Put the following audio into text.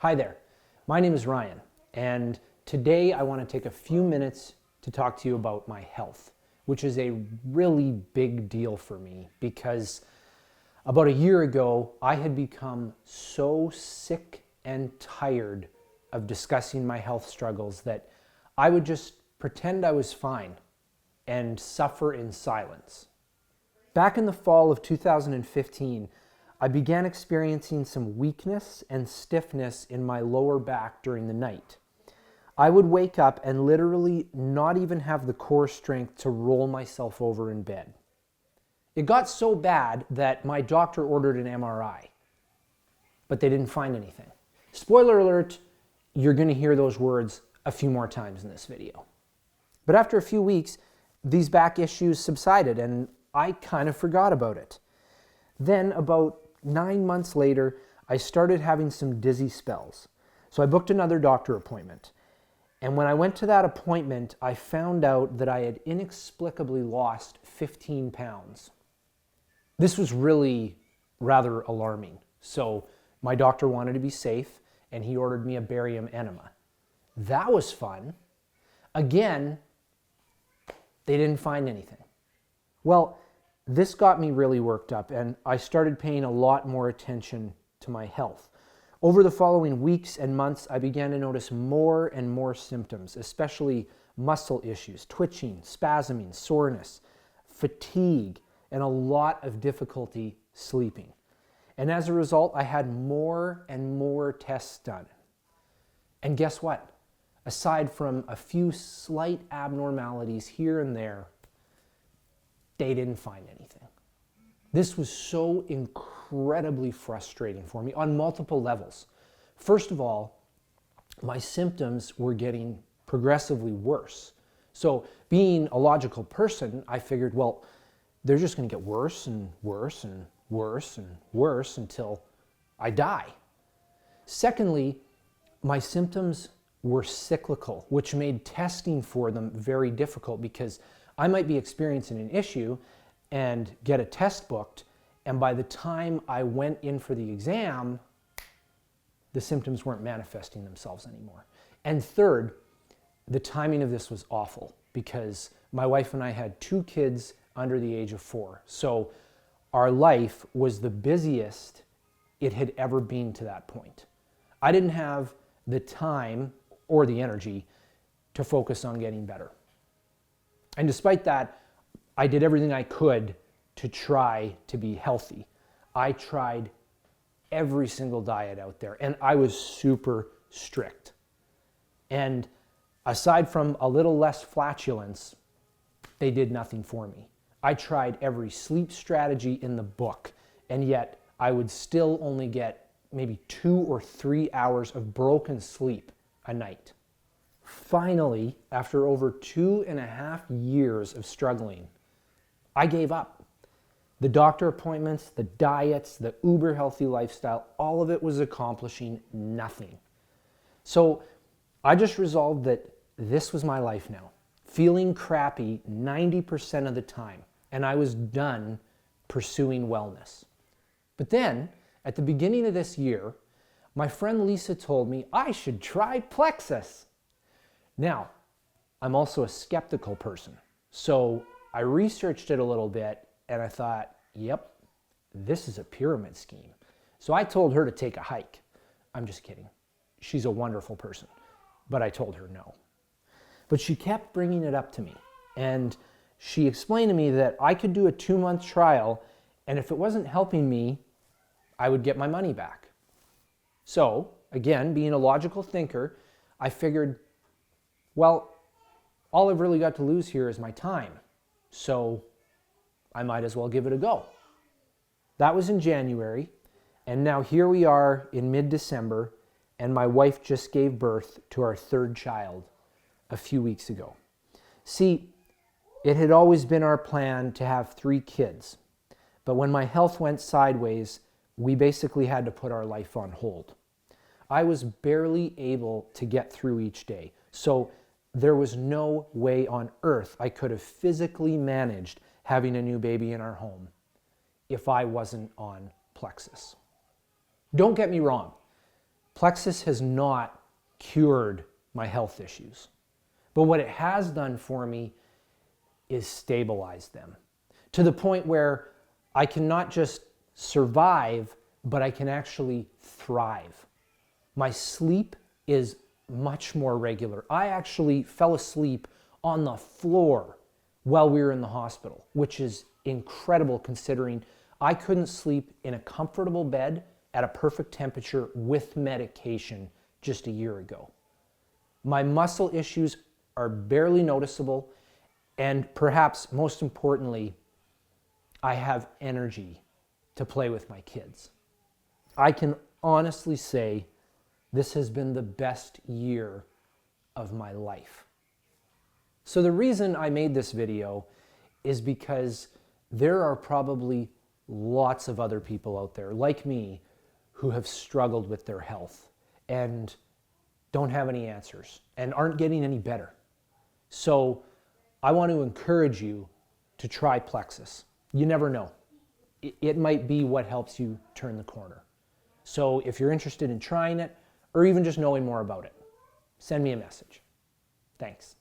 Hi there, my name is Ryan, and today I want to take a few minutes to talk to you about my health, which is a really big deal for me because about a year ago I had become so sick and tired of discussing my health struggles that I would just pretend I was fine and suffer in silence. Back in the fall of 2015, I began experiencing some weakness and stiffness in my lower back during the night. I would wake up and literally not even have the core strength to roll myself over in bed. It got so bad that my doctor ordered an MRI, but they didn't find anything. Spoiler alert, you're going to hear those words a few more times in this video. But after a few weeks, these back issues subsided and I kind of forgot about it. Then about 9 months later, I started having some dizzy spells. So I booked another doctor appointment. And when I went to that appointment, I found out that I had inexplicably lost 15 pounds. This was really rather alarming. So my doctor wanted to be safe and he ordered me a barium enema. That was fun. Again, they didn't find anything. Well, this got me really worked up and I started paying a lot more attention to my health. Over the following weeks and months, I began to notice more and more symptoms, especially muscle issues, twitching, spasming, soreness, fatigue, and a lot of difficulty sleeping. And as a result, I had more and more tests done. And guess what? Aside from a few slight abnormalities here and there, they didn't find anything. This was so incredibly frustrating for me on multiple levels. First of all, my symptoms were getting progressively worse. So being a logical person, I figured, well, they're just going to get worse and worse and worse and worse until I die. Secondly, my symptoms were cyclical, which made testing for them very difficult because I might be experiencing an issue and get a test booked, and by the time I went in for the exam, the symptoms weren't manifesting themselves anymore. And third, the timing of this was awful because my wife and I had 2 kids under the age of 4. So our life was the busiest it had ever been to that point. I didn't have the time or the energy to focus on getting better. And despite that, I did everything I could to try to be healthy. I tried every single diet out there, and I was super strict. And aside from a little less flatulence, they did nothing for me. I tried every sleep strategy in the book, and yet I would still only get maybe 2 or 3 hours of broken sleep a night. Finally, after over 2.5 years of struggling, I gave up. The doctor appointments, the diets, the uber healthy lifestyle, all of it was accomplishing nothing. So I just resolved that this was my life now, feeling crappy 90% of the time, and I was done pursuing wellness. But then, at the beginning of this year, my friend Lisa told me I should try Plexus. Now, I'm also a skeptical person, so I researched it a little bit and I thought, yep, this is a pyramid scheme. So I told her to take a hike. I'm just kidding. She's a wonderful person, but I told her no. But she kept bringing it up to me, and she explained to me that I could do a 2-month trial, and if it wasn't helping me, I would get my money back. So, again, being a logical thinker, I figured, well, all I've really got to lose here is my time, so I might as well give it a go. That was in January, and now here we are in mid-December, and my wife just gave birth to our 3rd child a few weeks ago. See, it had always been our plan to have 3 kids, but when my health went sideways, we basically had to put our life on hold. I was barely able to get through each day, so there was no way on earth I could have physically managed having a new baby in our home if I wasn't on Plexus. Don't get me wrong, Plexus has not cured my health issues, but what it has done for me is stabilize them to the point where I can not just survive, but I can actually thrive. My sleep is much more regular. I actually fell asleep on the floor while we were in the hospital, which is incredible considering I couldn't sleep in a comfortable bed at a perfect temperature with medication just a year ago. My muscle issues are barely noticeable, and perhaps most importantly, I have energy to play with my kids. I can honestly say this has been the best year of my life. So the reason I made this video is because there are probably lots of other people out there like me who have struggled with their health and don't have any answers and aren't getting any better. So I want to encourage you to try Plexus. You never know. It might be what helps you turn the corner. So if you're interested in trying it or even just knowing more about it, send me a message. Thanks.